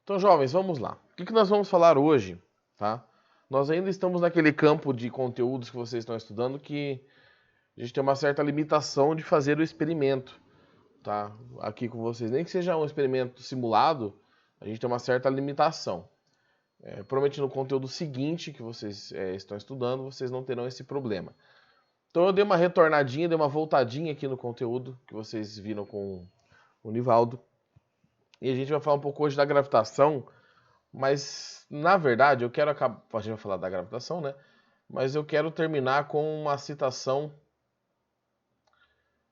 Então, jovens, vamos lá. O que nós vamos falar hoje, tá? Nós ainda estamos naquele campo de conteúdos que vocês estão estudando que a gente tem uma certa limitação de fazer o experimento, tá? Aqui com vocês. Nem que seja um experimento simulado, a gente tem uma certa limitação. Provavelmente no conteúdo seguinte que vocês estão estudando, vocês não terão esse problema. Então eu dei uma retornadinha, dei uma voltadinha aqui no conteúdo que vocês viram com o Nivaldo. E a gente vai falar um pouco hoje da gravitação, mas na verdade eu quero acabar. A gente vai falar da gravitação, né? Mas eu quero terminar com uma citação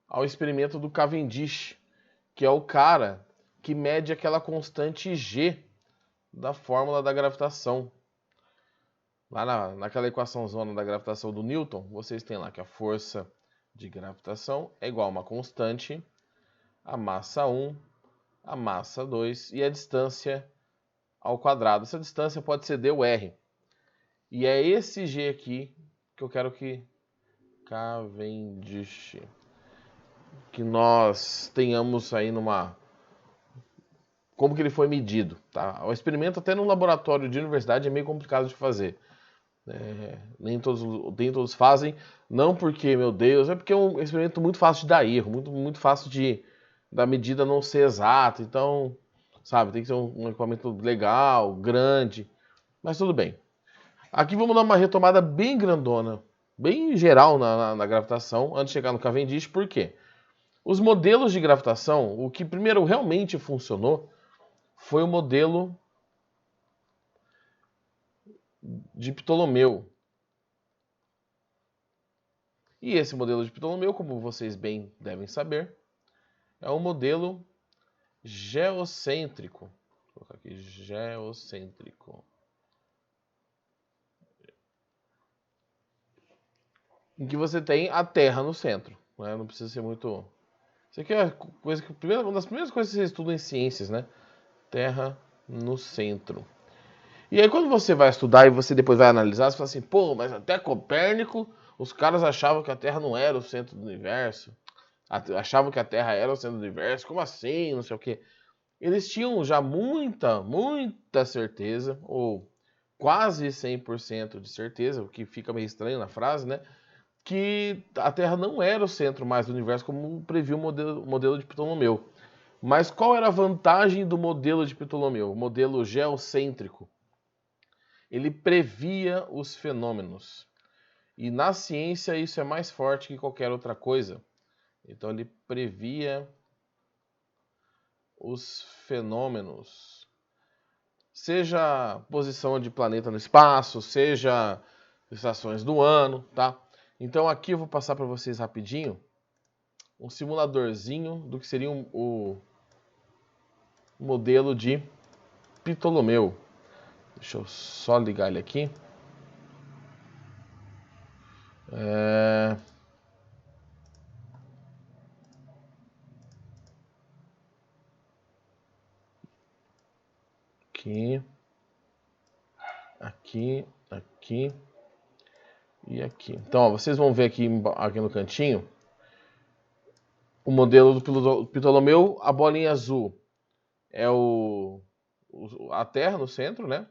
ao experimento do Cavendish, que é o cara que mede aquela constante G da fórmula da gravitação. Lá naquela equação zona da gravitação do Newton, vocês têm lá que a força de gravitação é igual a uma constante, a massa 1, a massa 2 e a distância ao quadrado. Essa distância pode ser d ou r. E é esse G aqui que eu quero que Cavendish, que nós tenhamos aí numa... Como que ele foi medido, tá? O experimento até no laboratório de universidade é meio complicado de fazer. Nem todos fazem, não porque, meu Deus, é porque é um experimento muito fácil de dar erro, muito fácil da medida não ser exata, então, sabe, tem que ser um equipamento legal, grande, mas tudo bem. Aqui vamos dar uma retomada bem grandona, bem geral na gravitação, antes de chegar no Cavendish, por quê? Os modelos de gravitação, o que primeiro realmente funcionou, foi o modelo de Ptolomeu. E esse modelo de Ptolomeu, como vocês bem devem saber, é um modelo geocêntrico. Vou colocar aqui, geocêntrico. Em que você tem a Terra no centro. Né? Não precisa ser muito... Isso aqui é uma das primeiras coisas que você estuda em ciências, né? Terra no centro. E aí quando você vai estudar e você depois vai analisar, você fala assim, pô, mas até Copérnico, os caras achavam que a Terra não era o centro do universo. Achavam que a Terra era o centro do universo. Como assim? Não sei o quê. Eles tinham já muita certeza, ou quase 100% de certeza, o que fica meio estranho na frase, né? Que a Terra não era o centro mais do universo, como previu o modelo de Ptolomeu. Mas qual era a vantagem do modelo de Ptolomeu, o modelo geocêntrico? Ele previa os fenômenos. E na ciência isso é mais forte que qualquer outra coisa. Então ele previa os fenômenos. Seja posição de planeta no espaço, seja estações do ano, tá? Então aqui eu vou passar para vocês rapidinho um simuladorzinho do que seria o modelo de Ptolomeu. Deixa eu só ligar ele aqui. Aqui e aqui. Então, ó, vocês vão ver aqui no cantinho o modelo do Ptolomeu. A bolinha azul é a Terra no centro, né?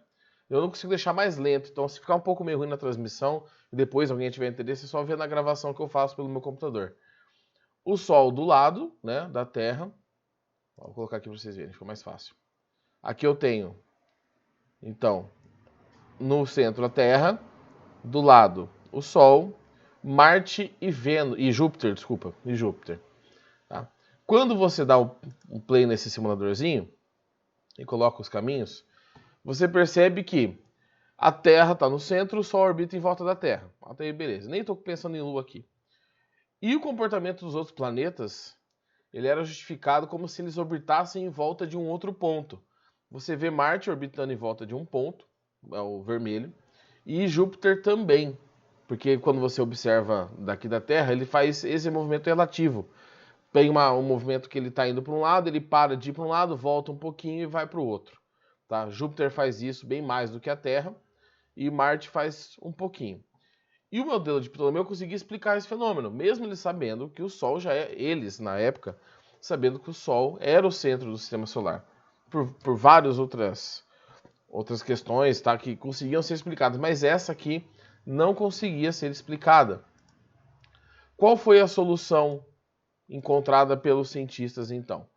Eu não consigo deixar mais lento, então se ficar um pouco meio ruim na transmissão e depois alguém tiver interesse, é só ver na gravação que eu faço pelo meu computador. O Sol do lado, né, da Terra. Vou colocar aqui para vocês verem, fica mais fácil. Aqui eu tenho, então, no centro a Terra, do lado o Sol, Marte e Vênus, e Júpiter, Tá? Quando você dá um play nesse simuladorzinho e coloca os caminhos, você percebe que a Terra está no centro, o Sol orbita em volta da Terra. Até aí, beleza. Nem estou pensando em Lua aqui. E o comportamento dos outros planetas, ele era justificado como se eles orbitassem em volta de um outro ponto. Você vê Marte orbitando em volta de um ponto, é o vermelho, e Júpiter também, porque quando você observa daqui da Terra, ele faz esse movimento relativo. Tem um movimento que ele está indo para um lado, ele para de ir para um lado, volta um pouquinho e vai para o outro. Tá? Júpiter faz isso bem mais do que a Terra, e Marte faz um pouquinho. E o modelo de Ptolomeu conseguia explicar esse fenômeno, mesmo eles sabendo que o Sol já é, eles na época, sabendo que o Sol era o centro do sistema solar. por várias outras questões, tá, que conseguiam ser explicadas, mas essa aqui não conseguia ser explicada. Qual foi a solução encontrada pelos cientistas, então?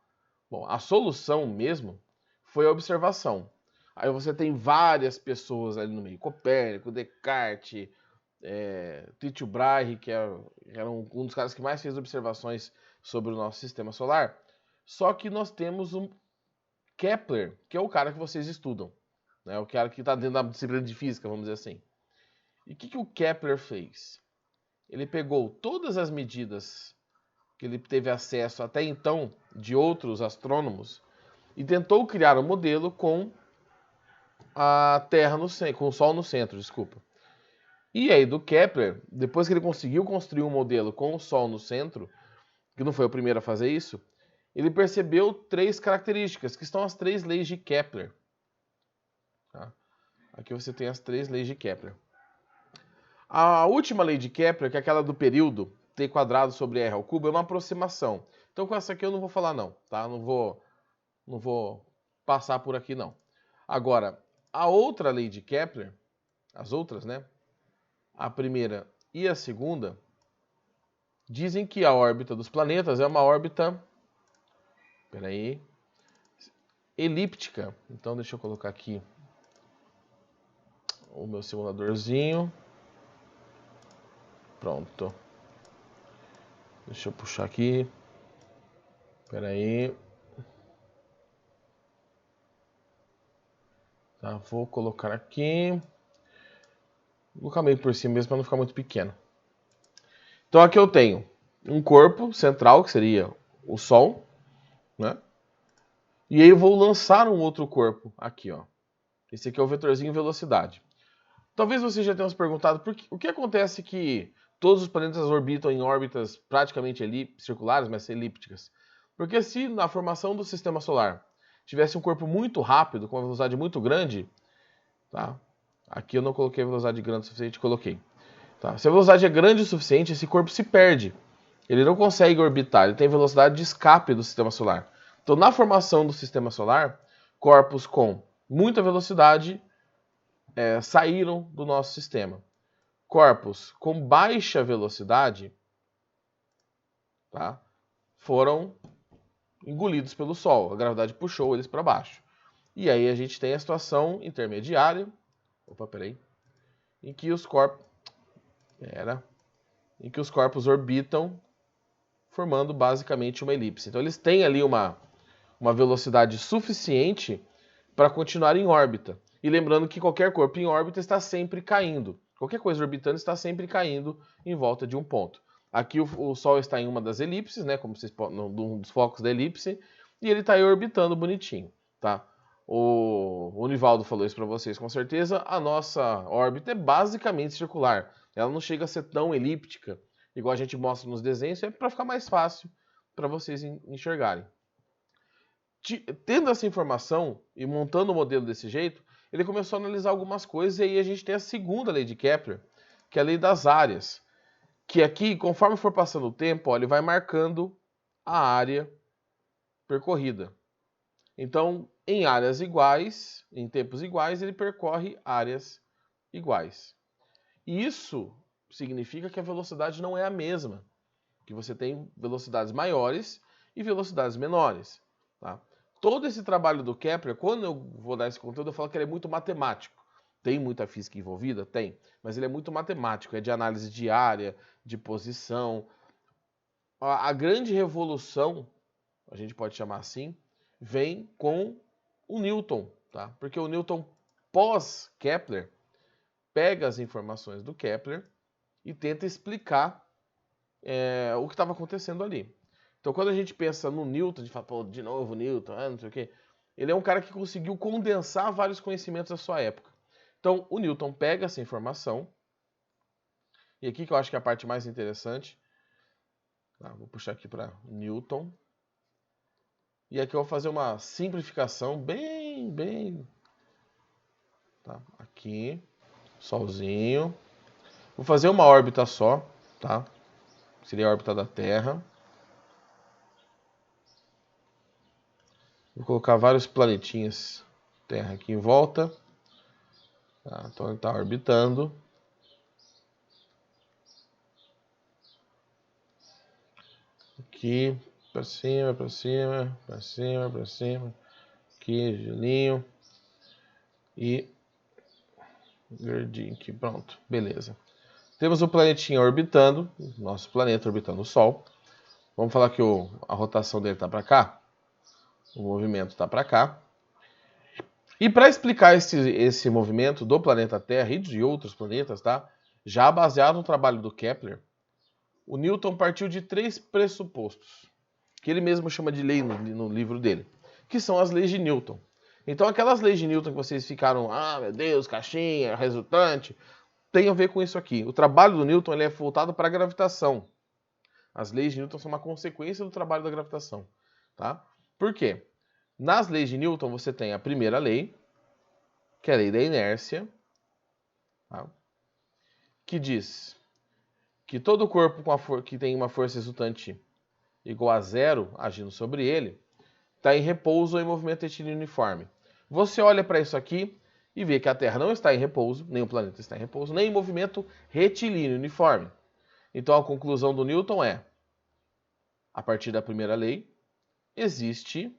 Bom, a solução mesmo foi a observação. Aí você tem várias pessoas ali no meio. Copérnico, Descartes, Tycho Brahe, que era um dos caras que mais fez observações sobre o nosso sistema solar. Só que nós temos um Kepler, que é o cara que vocês estudam. Né? O cara que está dentro da disciplina de física, vamos dizer assim. E o que o Kepler fez? Ele pegou todas as medidas que ele teve acesso até então de outros astrônomos e tentou criar um modelo com a Terra no centro, com o Sol no centro, desculpa. E aí do Kepler, depois que ele conseguiu construir um modelo com o Sol no centro, que não foi o primeiro a fazer isso, ele percebeu 3 características, que estão as 3 leis de Kepler. Tá? Aqui você tem as 3 leis de Kepler. A última lei de Kepler, que é aquela do período, t quadrado sobre r ao cubo, é uma aproximação. Então com essa aqui eu não vou falar não, tá? Não vou passar por aqui não. Agora, a outra lei de Kepler, as outras, né? A primeira e a segunda, dizem que a órbita dos planetas é uma órbita, elíptica. Então deixa eu colocar aqui o meu simuladorzinho. Pronto. Deixa eu puxar aqui. Tá, vou colocar aqui. Vou colocar meio por cima mesmo para não ficar muito pequeno. Então aqui eu tenho um corpo central, que seria o Sol, né? E aí eu vou lançar um outro corpo aqui, ó. Esse aqui é o vetorzinho velocidade. Talvez você já tenha se perguntado o que acontece que todos os planetas orbitam em órbitas praticamente circulares, mas elípticas. Porque se na formação do sistema solar tivesse um corpo muito rápido, com uma velocidade muito grande, tá? Aqui eu não coloquei a velocidade grande o suficiente, coloquei. Tá? Se a velocidade é grande o suficiente, esse corpo se perde. Ele não consegue orbitar, ele tem velocidade de escape do sistema solar. Então, na formação do sistema solar, corpos com muita velocidade saíram do nosso sistema. Corpos com baixa velocidade, tá, foram engolidos pelo Sol. A gravidade puxou eles para baixo. E aí a gente tem a situação intermediária, em que os corpos orbitam formando basicamente uma elipse. Então eles têm ali uma velocidade suficiente para continuar em órbita. E lembrando que qualquer corpo em órbita está sempre caindo. Qualquer coisa orbitando está sempre caindo em volta de um ponto. Aqui o Sol está em uma das elipses, né, como vocês podem, um dos focos da elipse, e ele está aí orbitando bonitinho, tá? O Nivaldo falou isso para vocês com certeza. A nossa órbita é basicamente circular. Ela não chega a ser tão elíptica, igual a gente mostra nos desenhos, é para ficar mais fácil para vocês enxergarem. Tendo essa informação e montando o modelo desse jeito, ele começou a analisar algumas coisas e aí a gente tem a segunda lei de Kepler, que é a lei das áreas. Que aqui, conforme for passando o tempo, ó, ele vai marcando a área percorrida. Então, em áreas iguais, em tempos iguais, ele percorre áreas iguais. E isso significa que a velocidade não é a mesma, que você tem velocidades maiores e velocidades menores. Tá? Todo esse trabalho do Kepler, quando eu vou dar esse conteúdo, eu falo que ele é muito matemático. Tem muita física envolvida? Tem. Mas ele é muito matemático, é de análise de área, de posição. A grande revolução, a gente pode chamar assim, vem com o Newton. Tá? Porque o Newton, pós-Kepler, pega as informações do Kepler e tenta explicar o que estava acontecendo ali. Então, quando a gente pensa no Newton, a gente fala, pô, de novo Newton, não sei o quê. Ele é um cara que conseguiu condensar vários conhecimentos da sua época. Então, o Newton pega essa informação, e aqui que eu acho que é a parte mais interessante. Vou puxar aqui para Newton. E aqui eu vou fazer uma simplificação bem... Tá? Aqui, Solzinho. Vou fazer uma órbita só, tá? Seria a órbita da Terra. Vou colocar vários planetinhas Terra aqui em volta. Tá, então ele está orbitando. Aqui, para cima, para cima, para cima, para cima. Aqui, gelinho. E verdinho aqui, pronto, beleza. Temos o planetinha orbitando, nosso planeta orbitando o Sol. Vamos falar que a rotação dele está para cá. O movimento está para cá. E para explicar esse movimento do planeta Terra e de outros planetas, tá? Já baseado no trabalho do Kepler, o Newton partiu de 3 pressupostos, que ele mesmo chama de lei no livro dele, que são as leis de Newton. Então aquelas leis de Newton que vocês ficaram, meu Deus, caixinha, resultante, tem a ver com isso aqui. O trabalho do Newton ele é voltado para a gravitação. As leis de Newton são uma consequência do trabalho da gravitação. Tá? Por quê? Nas leis de Newton você tem a primeira lei, que é a lei da inércia, tá? Que diz que todo corpo que tem uma força resultante igual a zero agindo sobre ele, está em repouso ou em movimento retilíneo uniforme. Você olha para isso aqui e vê que a Terra não está em repouso, nem o planeta está em repouso, nem em movimento retilíneo uniforme. Então a conclusão do Newton é, a partir da primeira lei, existe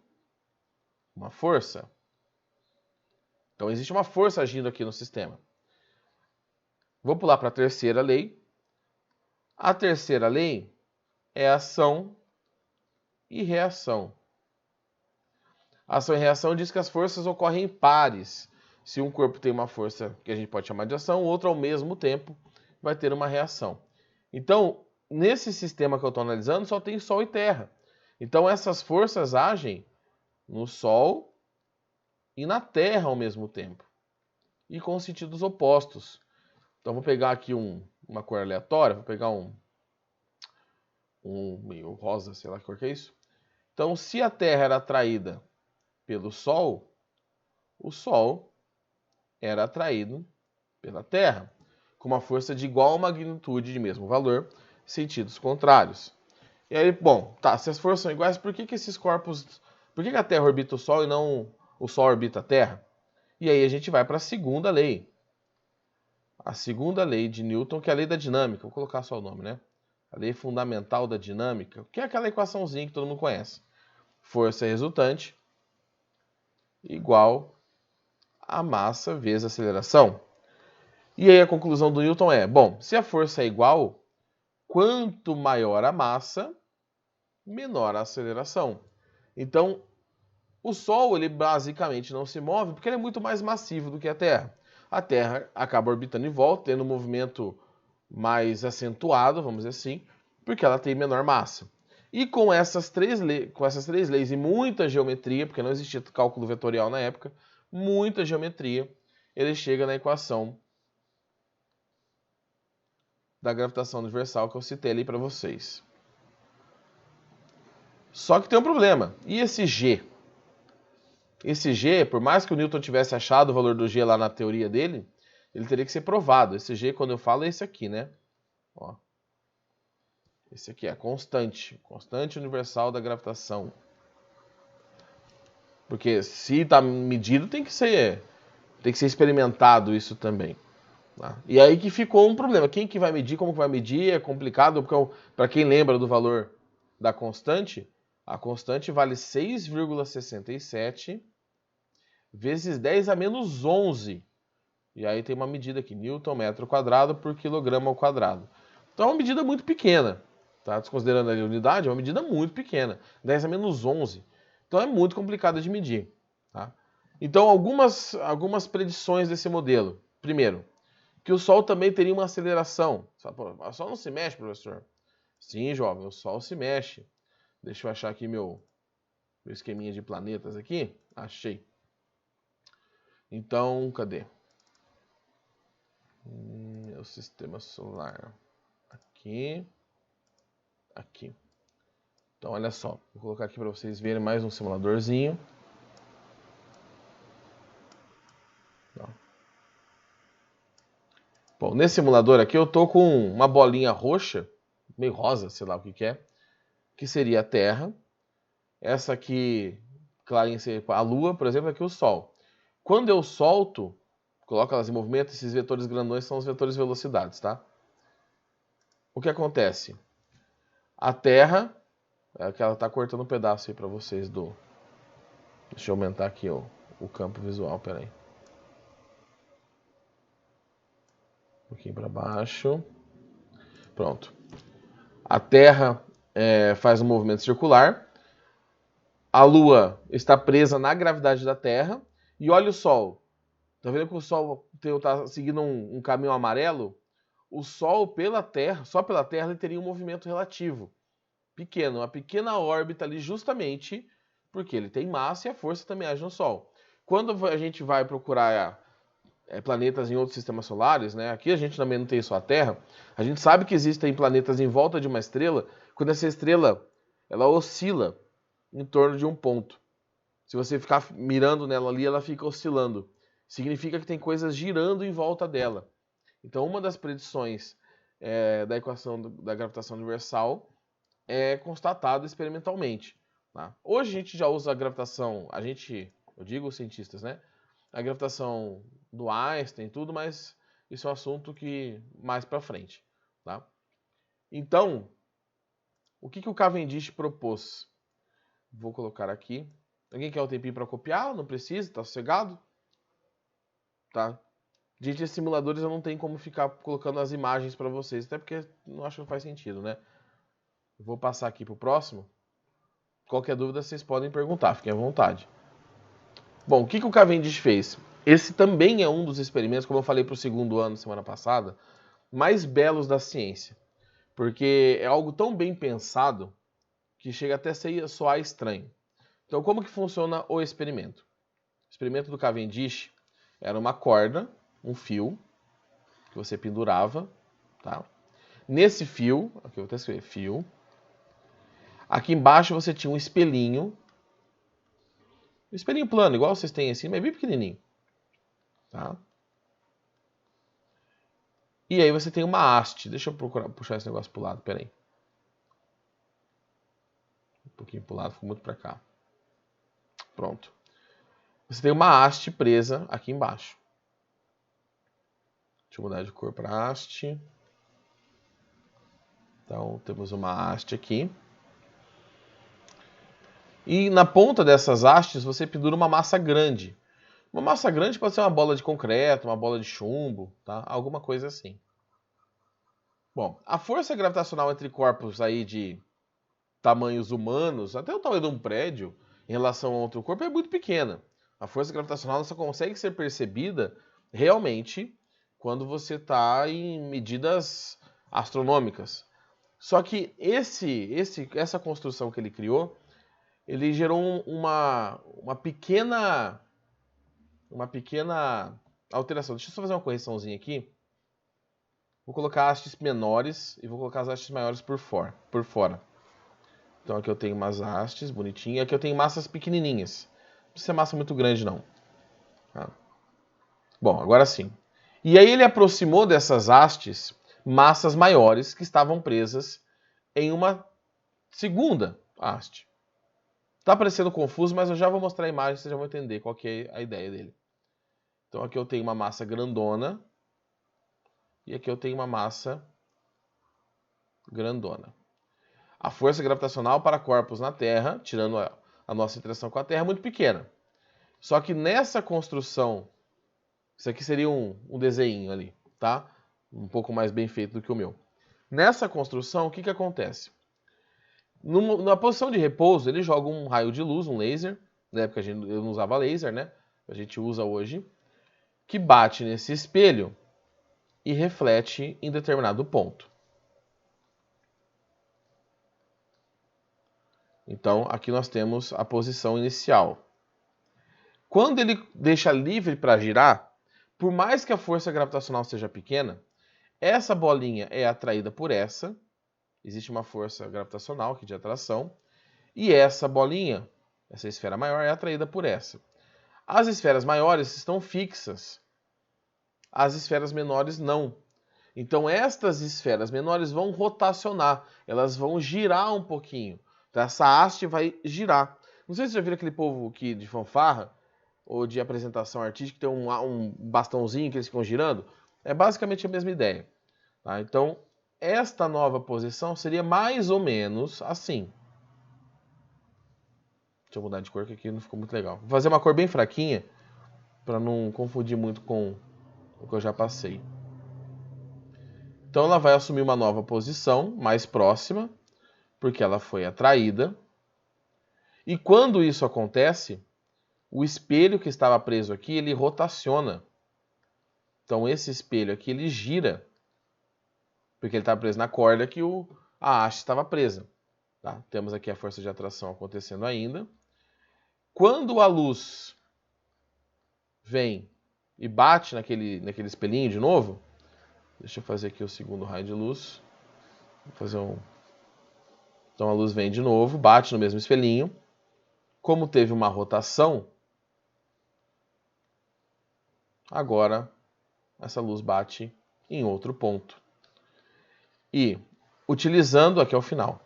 uma força. Então existe uma força agindo aqui no sistema. Vou pular para a terceira lei. A terceira lei é ação e reação. Ação e reação diz que as forças ocorrem em pares. Se um corpo tem uma força que a gente pode chamar de ação, o outro ao mesmo tempo vai ter uma reação. Então, nesse sistema que eu estou analisando, só tem Sol e Terra. Então, essas forças agem no Sol e na Terra ao mesmo tempo. E com sentidos opostos. Então, vou pegar aqui uma cor aleatória. Vou pegar um meio rosa, sei lá que cor que é isso. Então, se a Terra era atraída pelo Sol, o Sol era atraído pela Terra, com uma força de igual magnitude de mesmo valor, sentidos contrários. E aí, bom, tá, se as forças são iguais, por que esses corpos... Por que a Terra orbita o Sol e não o Sol orbita a Terra? E aí a gente vai para a segunda lei. A segunda lei de Newton, que é a lei da dinâmica. Vou colocar só o nome, né? A lei fundamental da dinâmica, que é aquela equaçãozinha que todo mundo conhece. Força resultante igual a massa vezes a aceleração. E aí a conclusão do Newton é, bom, se a força é igual, quanto maior a massa, menor a aceleração. Então, o Sol, ele basicamente não se move porque ele é muito mais massivo do que a Terra. A Terra acaba orbitando em volta, tendo um movimento mais acentuado, vamos dizer assim, porque ela tem menor massa. E com essas três leis e muita geometria, porque não existia cálculo vetorial na época, muita geometria, ele chega na equação da gravitação universal que eu citei ali para vocês. Só que tem um problema. E esse G? Esse G, por mais que o Newton tivesse achado o valor do G lá na teoria dele, ele teria que ser provado. Esse G, quando eu falo, é esse aqui, né? Ó. Esse aqui é a constante. Constante universal da gravitação. Porque se está medido, tem que ser experimentado isso também. Tá? E aí que ficou um problema. Quem que vai medir, como que vai medir, é complicado, porque para quem lembra do valor da constante, a constante vale 6,67 vezes 10 a menos 11. E aí tem uma medida aqui, Newton metro quadrado por quilograma ao quadrado. Então é uma medida muito pequena. Tá? Desconsiderando a unidade, é uma medida muito pequena. 10 a menos 11. Então é muito complicado de medir. Tá? Então algumas predições desse modelo. Primeiro, que o Sol também teria uma aceleração. O Sol não se mexe, professor? Sim, jovem, o Sol se mexe. Deixa eu achar aqui meu esqueminha de planetas aqui. Achei. Então, cadê? Meu sistema solar. Aqui. Aqui. Então, olha só. Vou colocar aqui para vocês verem mais um simuladorzinho. Bom, nesse simulador aqui eu tô com uma bolinha roxa, meio rosa, sei lá o que é, que seria a Terra. Essa aqui a Lua, por exemplo, aqui o Sol. Quando eu solto, coloco elas em movimento, esses vetores grandões são os vetores velocidades, tá? O que acontece? A Terra, que ela está cortando um pedaço aí para vocês do... Deixa eu aumentar aqui o campo visual, peraí. Um pouquinho para baixo. Pronto. A Terra faz um movimento circular. A Lua está presa na gravidade da Terra. E olha o Sol. Tá vendo que o Sol está seguindo um caminho amarelo? O Sol, só pela Terra, ele teria um movimento relativo. Pequeno, uma pequena órbita ali justamente porque ele tem massa e a força também age no Sol. Quando a gente vai procurar planetas em outros sistemas solares, né? Aqui a gente também não tem só a Terra, a gente sabe que existem planetas em volta de uma estrela, quando essa estrela ela oscila em torno de um ponto. Se você ficar mirando nela ali, ela fica oscilando. Significa que tem coisas girando em volta dela. Então, uma das predições da equação da gravitação universal é constatada experimentalmente. Tá? Hoje a gente já usa a gravitação, eu digo os cientistas, né? A gravitação do Einstein e tudo, mas isso é um assunto que mais para frente. Tá? Então, o que o Cavendish propôs? Vou colocar aqui. Alguém quer um tempinho para copiar? Não precisa? Tá sossegado? Tá? Gente, esses simuladores eu não tenho como ficar colocando as imagens para vocês, até porque não acho que não faz sentido, né? Vou passar aqui para o próximo. Qualquer dúvida vocês podem perguntar, fiquem à vontade. Bom, o que o Cavendish fez? Esse também é um dos experimentos, como eu falei para o segundo ano semana passada, mais belos da ciência. Porque é algo tão bem pensado que chega até a soar estranho. Então, como que funciona o experimento? O experimento do Cavendish era uma corda, um fio, que você pendurava, tá? Nesse fio, aqui eu vou até escrever, fio. Aqui embaixo você tinha um espelhinho plano, igual vocês têm assim, mas bem pequenininho. Tá? E aí você tem uma haste. Deixa eu puxar esse negócio pro lado, peraí. Um pouquinho pro lado, ficou muito pra cá. Pronto. Você tem uma haste presa aqui embaixo. Deixa eu mudar de cor para haste. Então, temos uma haste aqui. E na ponta dessas hastes você pendura uma massa grande. Uma massa grande pode ser uma bola de concreto, uma bola de chumbo, tá? Alguma coisa assim. Bom, a força gravitacional entre corpos aí de tamanhos humanos, até o tamanho de um prédio, em relação a outro corpo, é muito pequena. A força gravitacional só consegue ser percebida realmente quando você está em medidas astronômicas. Só que essa construção que ele criou, ele gerou uma pequena alteração. Deixa eu só fazer uma correçãozinha aqui. Vou colocar hastes menores e vou colocar as hastes maiores por fora. Então aqui eu tenho umas hastes bonitinhas. Aqui eu tenho massas pequenininhas. Não precisa ser massa muito grande, não. Tá? Bom, agora sim. E aí ele aproximou dessas hastes massas maiores que estavam presas em uma segunda haste. Tá parecendo confuso, mas eu já vou mostrar a imagem, vocês já vão entender qual que é a ideia dele. Então aqui eu tenho uma massa grandona. E aqui eu tenho uma massa grandona. A força gravitacional para corpos na Terra, tirando a nossa interação com a Terra, é muito pequena. Só que nessa construção, isso aqui seria um desenho ali, tá? Um pouco mais bem feito do que o meu. Nessa construção, o que acontece? Na posição de repouso, ele joga um raio de luz, um laser. Na época eu não usava laser, né? A gente usa hoje. Que bate nesse espelho e reflete em determinado ponto. Então, aqui nós temos a posição inicial. Quando ele deixa livre para girar, por mais que a força gravitacional seja pequena, essa bolinha é atraída por essa. Existe uma força gravitacional aqui de atração. E essa bolinha, essa esfera maior, é atraída por essa. As esferas maiores estão fixas. As esferas menores não. Então, estas esferas menores vão rotacionar. Elas vão girar um pouquinho. Então, essa haste vai girar. Não sei se você já viu aquele povo que de fanfarra ou de apresentação artística que tem um bastãozinho que eles ficam girando. É basicamente a mesma ideia. Tá? Então, esta nova posição seria mais ou menos assim. Deixa eu mudar de cor, que aqui não ficou muito legal. Vou fazer uma cor bem fraquinha, para não confundir muito com o que eu já passei. Então ela vai assumir uma nova posição, mais próxima, porque ela foi atraída. E quando isso acontece, o espelho que estava preso aqui, ele rotaciona. Então esse espelho aqui, ele gira, porque ele estava preso na corda que a haste estava presa. Tá? Temos aqui a força de atração acontecendo ainda. Quando a luz vem e bate naquele espelhinho de novo, deixa eu fazer aqui o segundo raio de luz. Vou fazer um... Então a luz vem de novo, bate no mesmo espelhinho. Como teve uma rotação, agora essa luz bate em outro ponto. E utilizando, aqui ao final,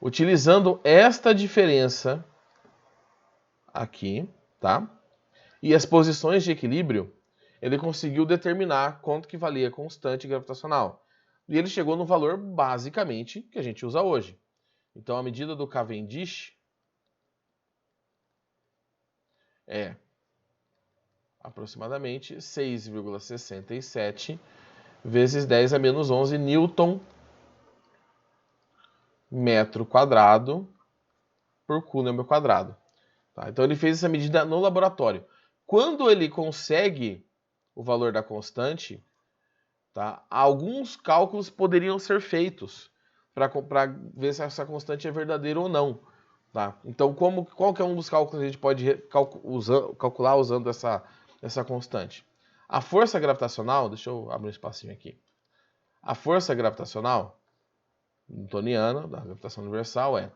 utilizando esta diferença aqui, tá? E as posições de equilíbrio, ele conseguiu determinar quanto que valia a constante gravitacional. E ele chegou no valor, basicamente, que a gente usa hoje. Então, a medida do Cavendish é aproximadamente 6,67 vezes 10 a menos 11 newton metro quadrado por coulomb quadrado. Tá? Então, ele fez essa medida no laboratório. Quando ele consegue o valor da constante, tá? Alguns cálculos poderiam ser feitos para ver se essa constante é verdadeira ou não. Tá? Então, qual que é um dos cálculos que a gente pode calcular usando essa constante? A força gravitacional, deixa eu abrir um espacinho aqui. A força gravitacional newtoniana, da gravitação universal, é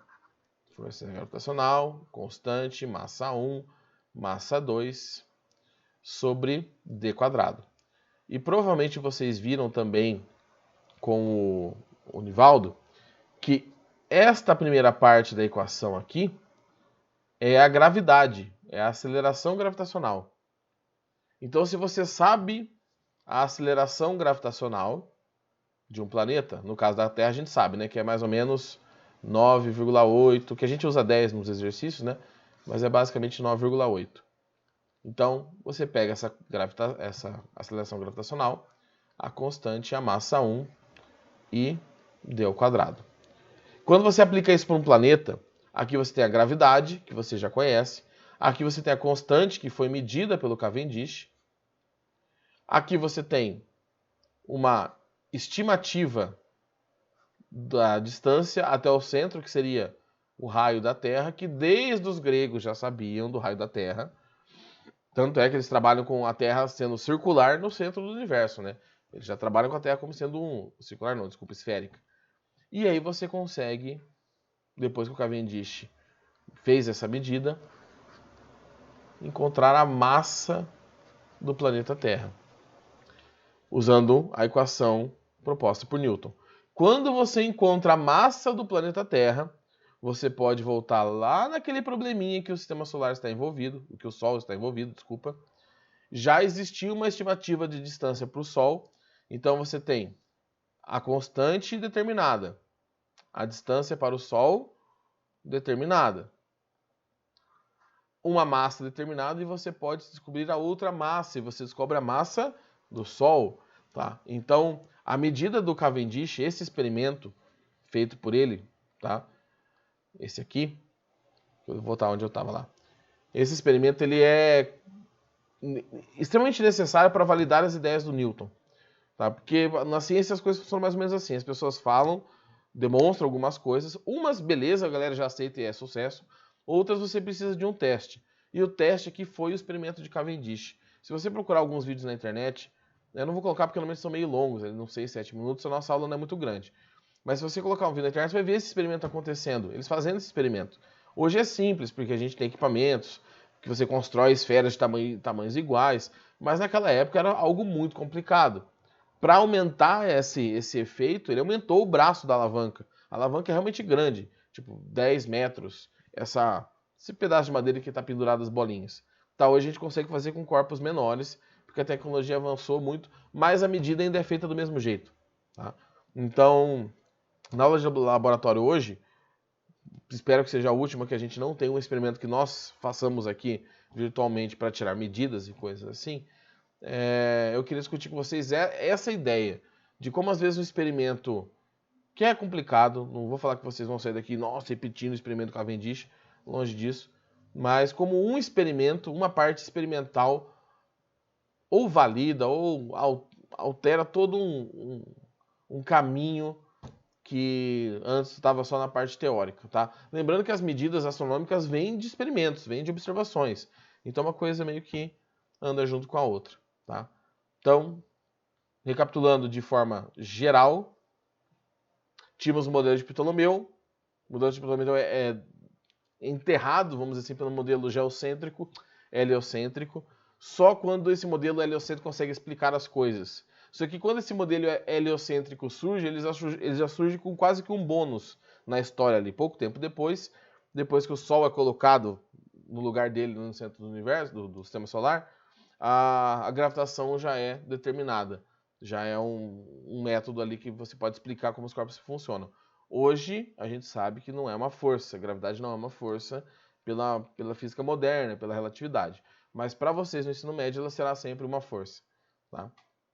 força gravitacional, constante, massa 1, massa 2, sobre d quadrado. E provavelmente vocês viram também com o Nivaldo que esta primeira parte da equação aqui é a gravidade, é a aceleração gravitacional. Então, se você sabe a aceleração gravitacional de um planeta, no caso da Terra a gente sabe, né, que é mais ou menos 9,8, que a gente usa 10 nos exercícios, né, mas é basicamente 9,8. Então, você pega essa aceleração gravitacional, a constante, a massa 1 e d ao quadrado. Quando você aplica isso para um planeta, aqui você tem a gravidade, que você já conhece. Aqui você tem a constante, que foi medida pelo Cavendish. Aqui você tem uma estimativa da distância até o centro, que seria o raio da Terra, que desde os gregos já sabiam do raio da Terra. Tanto é que eles trabalham com a Terra sendo circular no centro do universo, né? Eles já trabalham com a Terra como sendo circular, não, desculpa, esférica. E aí você consegue, depois que o Cavendish fez essa medida, encontrar a massa do planeta Terra, usando a equação proposta por Newton. Quando você encontra a massa do planeta Terra, você pode voltar lá naquele probleminha que o sistema solar está envolvido, que o Sol está envolvido, desculpa. Já existia uma estimativa de distância para o Sol, então você tem a constante determinada, a distância para o Sol determinada, uma massa determinada e você pode descobrir a outra massa, e você descobre a massa do Sol. Tá? Então, a medida do Cavendish, esse experimento feito por ele, tá? Esse aqui, eu vou voltar onde eu estava lá. Esse experimento ele é extremamente necessário para validar as ideias do Newton. Tá? Porque na ciência as coisas funcionam mais ou menos assim. As pessoas falam, demonstram algumas coisas. Umas, beleza, a galera já aceita e é sucesso. Outras você precisa de um teste. E o teste aqui foi o experimento de Cavendish. Se você procurar alguns vídeos na internet, eu não vou colocar porque normalmente são meio longos, não sei, 7 minutos, a nossa aula não é muito grande. Mas se você colocar um vídeo na internet, você vai ver esse experimento acontecendo, eles fazendo esse experimento. Hoje é simples, porque a gente tem equipamentos, que você constrói esferas de tamanhos iguais, mas naquela época era algo muito complicado. Para aumentar esse efeito, ele aumentou o braço da alavanca. A alavanca é realmente grande, tipo 10 metros. Essa esse pedaço de madeira que está pendurado as bolinhas. Tá, hoje a gente consegue fazer com corpos menores, porque a tecnologia avançou muito, mas a medida ainda é feita do mesmo jeito. Tá? Então, na aula de laboratório hoje, espero que seja a última, que a gente não tenha um experimento que nós façamos aqui virtualmente para tirar medidas e coisas assim. Eu queria discutir com vocês essa ideia de como às vezes um experimento que é complicado, não vou falar que vocês vão sair daqui, nossa, repetindo o experimento Cavendish, longe disso, mas como um experimento, uma parte experimental, ou valida, ou altera todo um caminho que antes estava só na parte teórica, tá? Lembrando que as medidas astronômicas vêm de experimentos, vêm de observações, então uma coisa meio que anda junto com a outra, tá? Então, recapitulando de forma geral, tínhamos o modelo de Ptolomeu. O modelo de Ptolomeu é enterrado, vamos dizer assim, pelo modelo geocêntrico, heliocêntrico. Só quando esse modelo heliocêntrico consegue explicar as coisas. Só que quando esse modelo heliocêntrico surge, ele já surge com quase que um bônus na história ali. Pouco tempo depois que o Sol é colocado no lugar dele no centro do universo, do sistema solar, a gravitação já é determinada. Já é um método ali que você pode explicar como os corpos funcionam. Hoje, a gente sabe que não é uma força, a gravidade não é uma força pela física moderna, pela relatividade. Mas para vocês no ensino médio, ela será sempre uma força. Tá?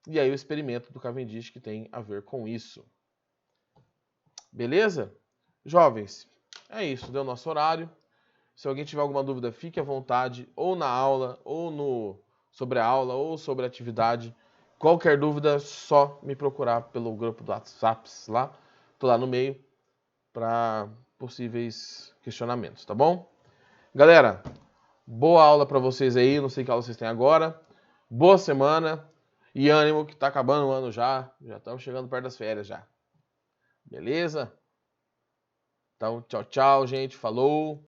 E aí o experimento do Cavendish que tem a ver com isso. Beleza? Jovens, é isso, deu nosso horário. Se alguém tiver alguma dúvida, fique à vontade, ou na aula, ou sobre a aula, ou sobre a atividade. Qualquer dúvida, só me procurar pelo grupo do WhatsApp lá. Tô lá no meio para possíveis questionamentos, tá bom? Galera, boa aula para vocês aí, não sei que aula vocês têm agora. Boa semana e ânimo que tá acabando o ano já estamos chegando perto das férias já. Beleza? Então, tchau, tchau, gente, falou.